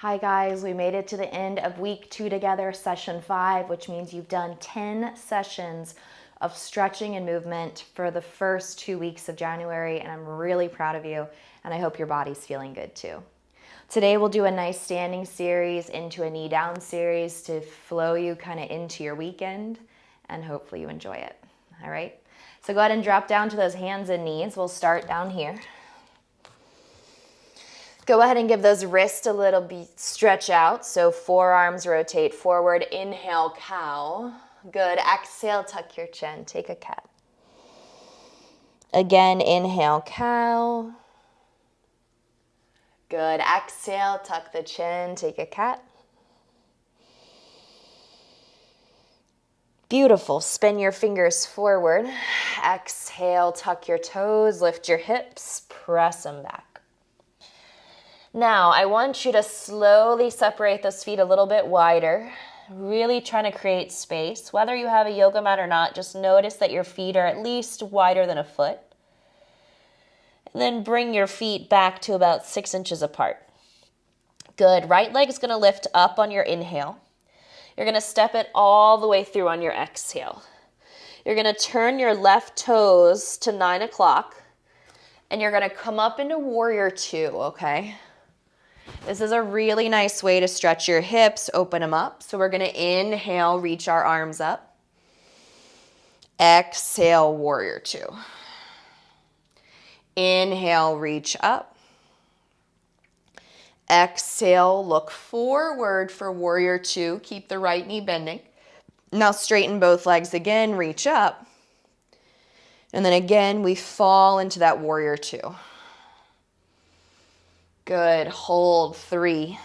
Hi guys, we made it to the end of week 2 together, session 5, which means you've done 10 sessions of stretching and movement for the first 2 weeks of January, and I'm really proud of you, and I hope your body's feeling good too. Today we'll do a nice standing series into a knee down series to flow you kind of into your weekend, and hopefully you enjoy it. All right, so go ahead and drop down to those hands and knees. We'll start down here. Go ahead and give those wrists a little bit stretch out. So forearms rotate forward. Inhale, cow. Good. Exhale, tuck your chin. Take a cat. Again, inhale, cow. Good. Exhale, tuck the chin. Take a cat. Beautiful. Spin your fingers forward. Exhale, tuck your toes. Lift your hips. Press them back. Now, I want you to slowly separate those feet a little bit wider, really trying to create space. Whether you have a yoga mat or not, just notice that your feet are at least wider than a foot. And then bring your feet back to about 6 inches apart. Good. Right leg is going to lift up on your inhale. You're going to step it all the way through on your exhale. You're going to turn your left toes to 9 o'clock, and you're going to come up into warrior 2, okay? This is a really nice way to stretch your hips, open them up. So we're going to inhale, reach our arms up. Exhale, warrior 2. Inhale, reach up. Exhale, look forward for warrior 2. Keep the right knee bending. Now straighten both legs again, reach up. And then again, we fall into that warrior 2. Good. Hold. 3,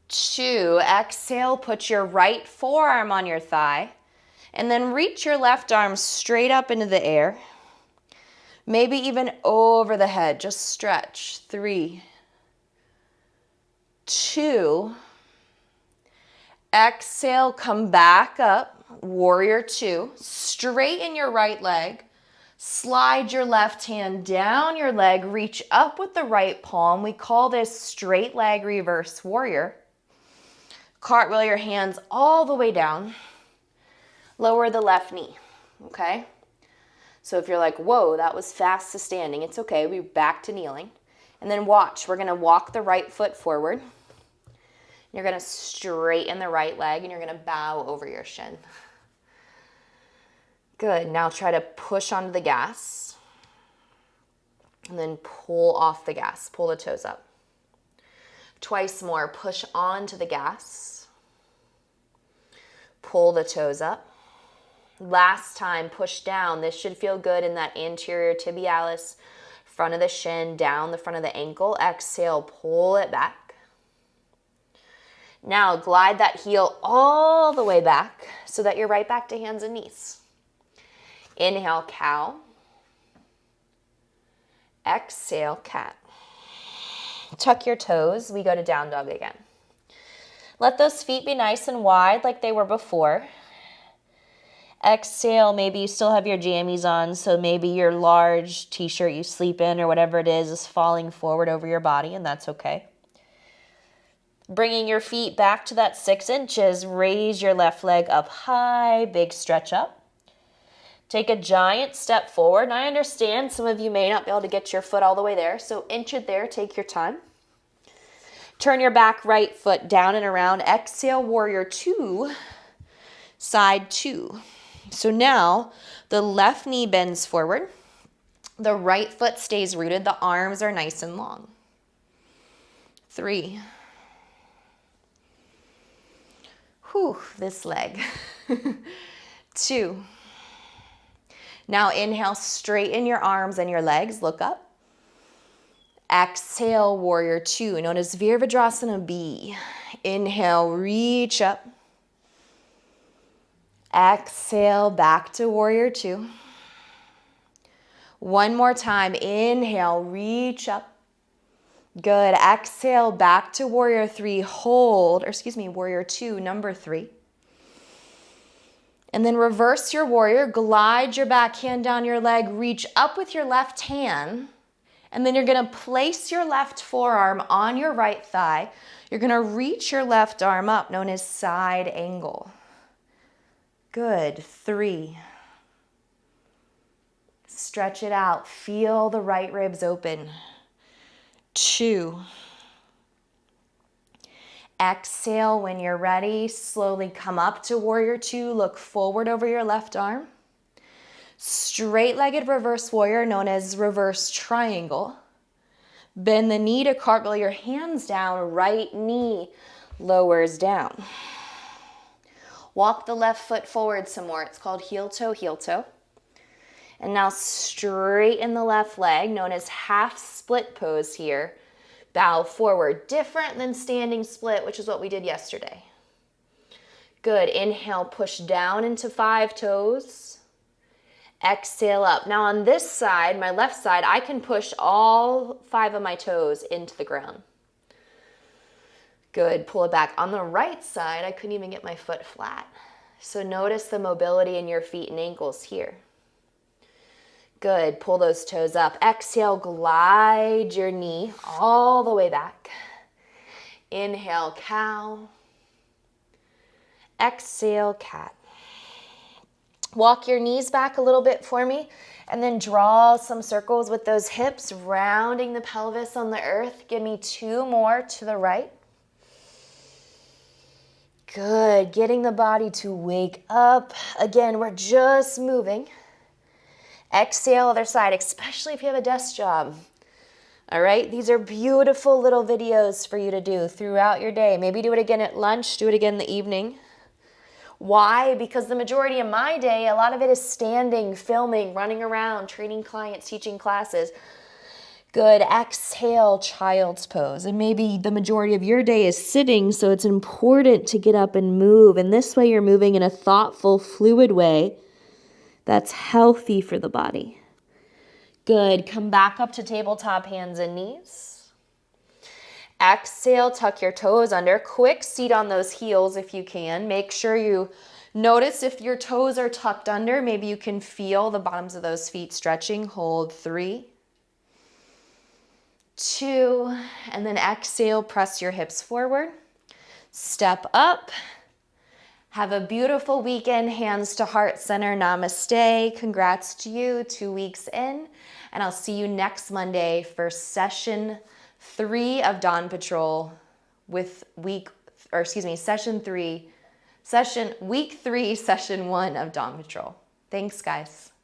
2. Exhale. Put your right forearm on your thigh. And then reach your left arm straight up into the air. Maybe even over the head. Just stretch. 3, 2. Exhale. Come back up. Warrior 2. Straighten your right leg. Slide your left hand down your leg, reach up with the right palm. We call this straight leg reverse warrior. Cartwheel your hands all the way down. Lower the left knee, okay? So if you're like, whoa, that was fast to standing, it's okay, we're back to kneeling. And then watch, we're gonna walk the right foot forward. You're gonna straighten the right leg and you're gonna bow over your shin. Good. Now try to push onto the gas and then pull off the gas. Pull the toes up. Twice more. Push onto the gas. Pull the toes up. Last time, push down. This should feel good in that anterior tibialis, front of the shin, down the front of the ankle. Exhale, pull it back. Now glide that heel all the way back so that you're right back to hands and knees. Inhale, cow. Exhale, cat. Tuck your toes. We go to down dog again. Let those feet be nice and wide like they were before. Exhale, maybe you still have your jammies on, so maybe your large t-shirt you sleep in or whatever it is falling forward over your body, and that's okay. Bringing your feet back to that 6 inches, raise your left leg up high, big stretch up. Take a giant step forward, and I understand some of you may not be able to get your foot all the way there, so inch it there, take your time. Turn your back right foot down and around. Exhale, warrior 2, side 2. So now the left knee bends forward. The right foot stays rooted. The arms are nice and long. 3. Whew, this leg. 2. Now inhale, straighten your arms and your legs, look up. Exhale, warrior 2, known as Virabhadrasana B. Inhale, reach up. Exhale, back to warrior 2. One more time, inhale, reach up. Good, exhale, back to warrior 3, hold, warrior 2, number 3. And then reverse your warrior, glide your back hand down your leg, reach up with your left hand, And then you're gonna place your left forearm on your right thigh. You're gonna reach your left arm up, known as side angle. Good, 3. Stretch it out. Feel the right ribs open. 2. Exhale when you're ready. Slowly come up to warrior 2. Look forward over your left arm. Straight-legged reverse warrior, known as reverse triangle. Bend the knee to cartwheel your hands down. Right knee lowers down. Walk the left foot forward some more. It's called heel toe, heel toe. And now straighten the left leg, known as half split pose here. Bow forward. Different than standing split, which is what we did yesterday. Good. Inhale, push down into 5 toes. Exhale up. Now on this side, my left side, I can push all 5 of my toes into the ground. Good. Pull it back. On the right side, I couldn't even get my foot flat. So notice the mobility in your feet and ankles here. Good. Pull those toes up. Exhale, glide your knee all the way back. Inhale, cow. Exhale, cat. Walk your knees back a little bit for me, and then draw some circles with those hips, rounding the pelvis on the earth. Give me 2 more to the right. Good. Getting the body to wake up. Again, we're just moving. Exhale, other side, especially if you have a desk job. All right, these are beautiful little videos for you to do throughout your day. Maybe do it again at lunch, do it again in the evening. Why? Because the majority of my day, a lot of it is standing, filming, running around, training clients, teaching classes. Good. Exhale, child's pose. And maybe the majority of your day is sitting, so it's important to get up and move. And this way you're moving in a thoughtful, fluid way that's healthy for the body. Good. Come back up to tabletop, hands and knees. Exhale, tuck your toes under. Quick seat on those heels if you can. Make sure you notice if your toes are tucked under. Maybe you can feel the bottoms of those feet stretching. Hold 3, 2, and then exhale, press your hips forward. Step up. Have a beautiful weekend. Hands to heart center. Namaste. Congrats to you. 2 weeks in. And I'll see you next Monday for session 3 of Dawn Patrol with week 3, session 1 of Dawn Patrol. Thanks, guys.